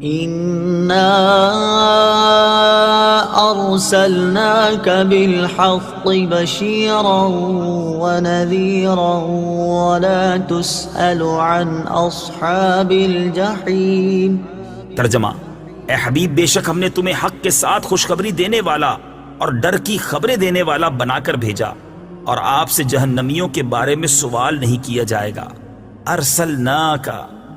إنا أرسلناك بالحق بشيرا ونذيرا ولا تسأل عن أصحاب الجحيم۔ ترجمہ: اے حبیب، بے شک ہم نے تمہیں حق کے ساتھ خوشخبری دینے والا اور ڈر کی خبریں دینے والا بنا کر بھیجا، اور آپ سے جہنمیوں کے بارے میں سوال نہیں کیا جائے گا۔ ارسلناک،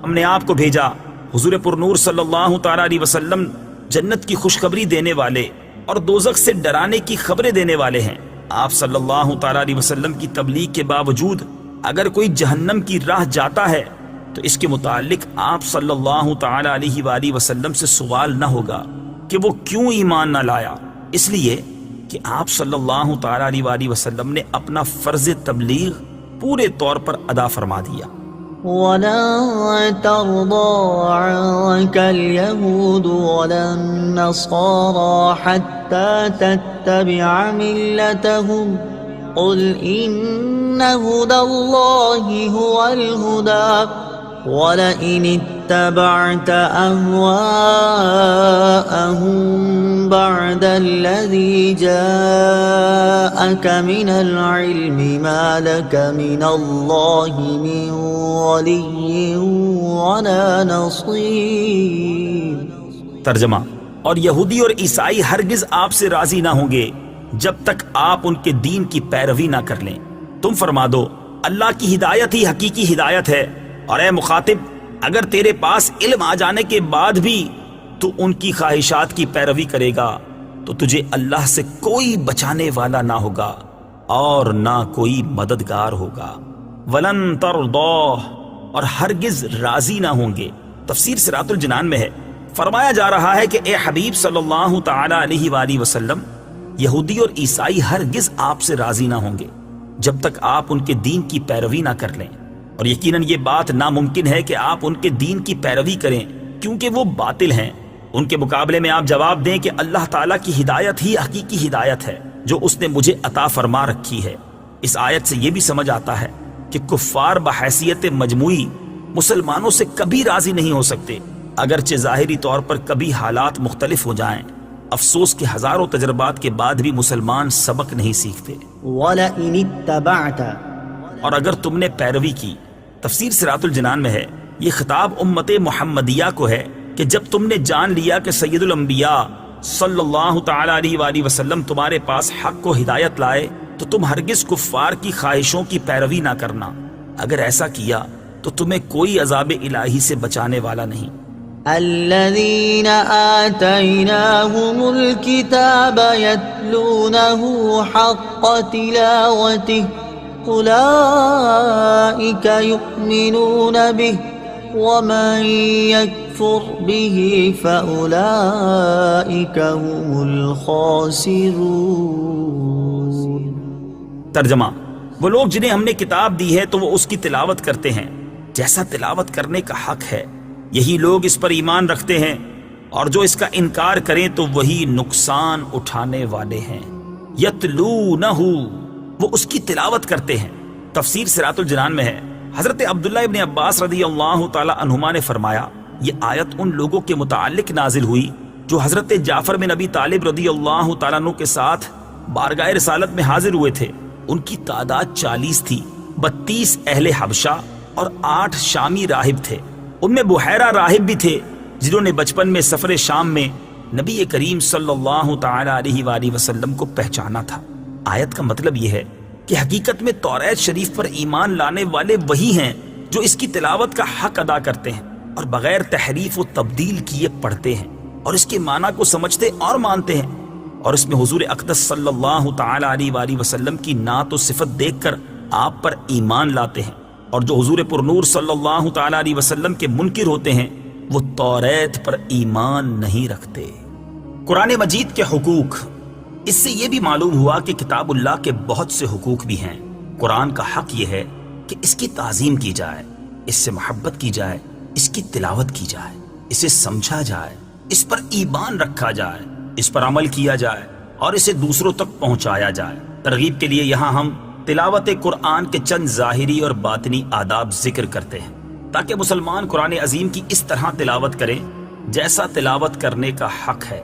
ہم نے آپ کو بھیجا۔ حضور پر نور صلی اللہ تعالی علیہ وسلم جنت کی خوشخبری دینے والے اور دوزخ سے ڈرانے کی خبریں دینے والے ہیں۔ آپ صلی اللہ تعالی علیہ وسلم کی تبلیغ کے باوجود اگر کوئی جہنم کی راہ جاتا ہے تو اس کے متعلق آپ صلی اللہ تعالی علیہ وآلہ وسلم سے سوال نہ ہوگا کہ وہ کیوں ایمان نہ لایا، اس لیے کہ آپ صلی اللہ تعالی علیہ وآلہ وسلم نے اپنا فرض تبلیغ پورے طور پر ادا فرما دیا۔ وَلَن تَرْضَىٰ عَنكَ الْيَهُودُ وَلَا النَّصَارَىٰ حَتَّىٰ تَتَّبِعَ مِلَّتَهُمْ قُلْ إِنَّ هُدَى اللَّهِ هُوَ الْهُدَىٰ وَلَئِنِ اتَّبَعْتَ أَهْوَاءَهُم بَعْدَ الَّذِي جَاءَكَ مِنَ الْعِلْمِ مَا لَكَ مِنَ اللَّهِ مِن وَلِيٍّ وَلَا نَصِيرٍ۔ ترجمہ: اور یہودی اور عیسائی ہرگز آپ سے راضی نہ ہوں گے جب تک آپ ان کے دین کی پیروی نہ کر لیں۔ تم فرما دو، اللہ کی ہدایت ہی حقیقی ہدایت ہے، اور اے مخاطب، اگر تیرے پاس علم آ جانے کے بعد بھی تو ان کی خواہشات کی پیروی کرے گا تو تجھے اللہ سے کوئی بچانے والا نہ ہوگا اور نہ کوئی مددگار ہوگا۔ ولن ترضیٰ، اور ہرگز راضی نہ ہوں گے۔ تفسیر صراط الجنان میں ہے، فرمایا جا رہا ہے کہ اے حبیب صلی اللہ تعالی علیہ وآلہ وسلم، یہودی اور عیسائی ہرگز آپ سے راضی نہ ہوں گے جب تک آپ ان کے دین کی پیروی نہ کر لیں، اور یقیناً یہ بات ناممکن ہے کہ آپ ان کے دین کی پیروی کریں کیونکہ وہ باطل ہیں۔ ان کے مقابلے میں آپ جواب دیں کہ اللہ تعالیٰ کی ہدایت ہی حقیقی ہدایت ہے جو اس نے مجھے عطا فرما رکھی ہے۔ اس آیت سے یہ بھی سمجھ آتا ہے کہ کفار بحیثیت مجموعی مسلمانوں سے کبھی راضی نہیں ہو سکتے، اگرچہ ظاہری طور پر کبھی حالات مختلف ہو جائیں۔ افسوس کہ ہزاروں تجربات کے بعد بھی مسلمان سبق نہیں سیکھتے۔ وَلَئِنِ اتَّبَعْتَ، اور اگر تم نے پیروی کی، تفسیر صراط الجنان میں ہے، یہ خطاب امت محمدیہ کو ہے کہ جب تم نے جان لیا کہ سید الانبیاء صلی اللہ تعالی علیہ وآلہ وسلم تمہارے پاس حق کو ہدایت لائے تو تم ہرگز کفار کی خواہشوں کی پیروی نہ کرنا، اگر ایسا کیا تو تمہیں کوئی عذاب الہی سے بچانے والا نہیں۔ الذين آتيناهم الكتاب يتلونه حق تلاوته أولئك يؤمنون به ومن يكفر به فأولئك هم الخاسرون۔ ترجمہ: وہ لوگ جنہیں ہم نے کتاب دی ہے تو وہ اس کی تلاوت کرتے ہیں جیسا تلاوت کرنے کا حق ہے، یہی لوگ اس پر ایمان رکھتے ہیں، اور جو اس کا انکار کریں تو وہی نقصان اٹھانے والے ہیں۔ یتلونہ، وہ اس کی تلاوت کرتے ہیں۔ تفسیر صراط الجنان میں ہے، حضرت عبداللہ ابن عباس رضی اللہ تعالی عنہما نے فرمایا، یہ آیت ان لوگوں کے متعلق نازل ہوئی جو حضرت جعفر بن ابی طالب رضی اللہ تعالیٰ عنہ کے ساتھ بارگاہ رسالت میں حاضر ہوئے تھے۔ ان کی تعداد 40 تھی، 32 اہل حبشہ اور 8 شامی راہب تھے۔ ان میں بحیرہ راہب بھی تھے جنہوں نے بچپن میں سفر شام میں نبی کریم صلی اللہ تعالی علیہ وآلہ وسلم کو پہچانا تھا۔ آیت کا مطلب یہ ہے کہ حقیقت میں توریت شریف پر ایمان لانے والے وہی ہیں جو اس کی تلاوت کا حق ادا کرتے ہیں اور بغیر تحریف و تبدیل کیے پڑھتے ہیں اور اس کے معنی کو سمجھتے اور مانتے ہیں، اور اس میں حضور اقدس صلی اللہ تعالی علیہ وآلہ وسلم کی نعت و صفت دیکھ کر آپ پر ایمان لاتے ہیں، اور جو حضور پر نور صلی اللہ تعالی علیہ وسلم کے منکر ہوتے ہیں وہ توریت پر ایمان نہیں رکھتے۔ قرآن مجید کے حقوق، اس سے یہ بھی معلوم ہوا کہ کتاب اللہ کے بہت سے حقوق بھی ہیں۔ قرآن کا حق یہ ہے کہ اس کی تعظیم کی جائے، اس سے محبت کی جائے، اس کی تلاوت کی جائے، اسے سمجھا جائے، اس پر ایمان رکھا جائے، اس پر عمل کیا جائے اور اسے دوسروں تک پہنچایا جائے۔ ترغیب کے لیے یہاں ہم تلاوت قرآن کے چند ظاہری اور باطنی آداب ذکر کرتے ہیں تاکہ مسلمان قرآن عظیم کی اس طرح تلاوت کریں جیسا تلاوت کرنے کا حق ہے۔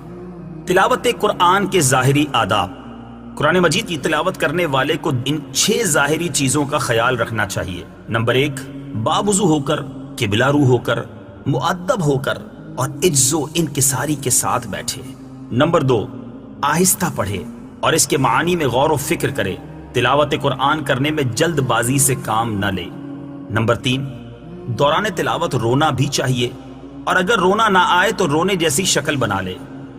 تلاوت قرآن کے ظاہری آداب۔ قرآن مجید کی تلاوت کرنے والے کو ان 6 ظاہری چیزوں کا خیال رکھنا چاہیے۔ نمبر 1، باوضو ہو کر، قبلہ رو ہو کر، مؤدب ہو کر اور عجز و انکساری کے ساتھ بیٹھے۔ نمبر 2، آہستہ پڑھے اور اس کے معانی میں غور و فکر کرے۔ تلاوت قرآن کرنے میں جلد بازی سے کام نہ لے۔ نمبر 3، دوران تلاوت رونا بھی چاہیے اور اگر رونا نہ آئے تو رونے جیسی شکل بنا لے۔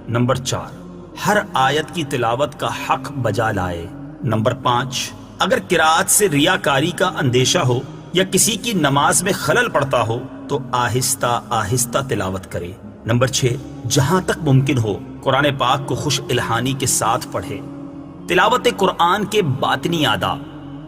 نمبر 4، ہر آیت کی تلاوت کا حق بجا لائے۔ نمبر 5، اگر قرات سے ریاکاری کا اندیشہ ہو یا کسی کی نماز میں خلل پڑتا ہو تو آہستہ آہستہ تلاوت کرے۔ نمبر 6، جہاں تک ممکن ہو قرآن پاک کو خوش الہانی کے ساتھ پڑھے۔ تلاوت قرآن کے باطنی آداب۔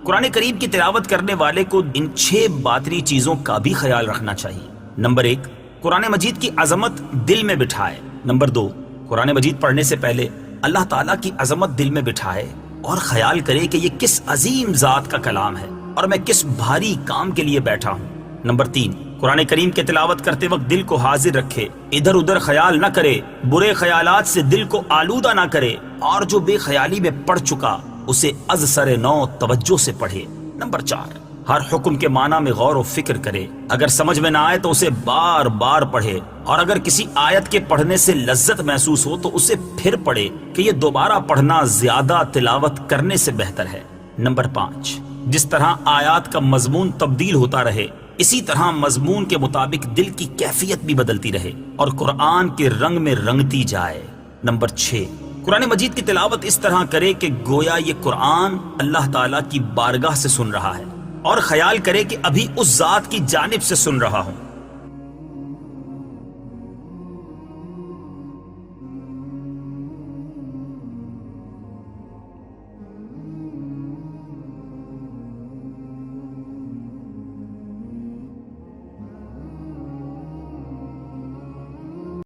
قرآن کریم کی تلاوت کرنے والے کو ان 6 باطنی چیزوں کا بھی خیال رکھنا چاہیے۔ نمبر 1، قرآن مجید کی عظمت دل میں بٹھائے۔ نمبر 2، قرآن مجید پڑھنے سے پہلے اللہ تعالیٰ کی عظمت دل میں بٹھائے اور خیال کرے کہ یہ کس عظیم ذات کا کلام ہے اور میں کس بھاری کام کے لیے بیٹھا ہوں۔ نمبر 3، قرآن کریم کی تلاوت کرتے وقت دل کو حاضر رکھے، ادھر ادھر خیال نہ کرے، برے خیالات سے دل کو آلودہ نہ کرے اور جو بے خیالی میں پڑھ چکا اسے از سر نو توجہ سے پڑھے۔ نمبر 4، ہر حکم کے معنی میں غور و فکر کرے، اگر سمجھ میں نہ آئے تو اسے بار بار پڑھے اور اگر کسی آیت کے پڑھنے سے لذت محسوس ہو تو اسے پھر پڑھے کہ یہ دوبارہ پڑھنا زیادہ تلاوت کرنے سے بہتر ہے۔ نمبر 5، جس طرح آیات کا مضمون تبدیل ہوتا رہے اسی طرح مضمون کے مطابق دل کی کیفیت بھی بدلتی رہے اور قرآن کے رنگ میں رنگتی جائے۔ نمبر 6، قرآن مجید کی تلاوت اس طرح کرے کہ گویا یہ قرآن اللہ تعالیٰ کی بارگاہ سے سن رہا ہے اور خیال کرے کہ ابھی اس ذات کی جانب سے سن رہا ہوں۔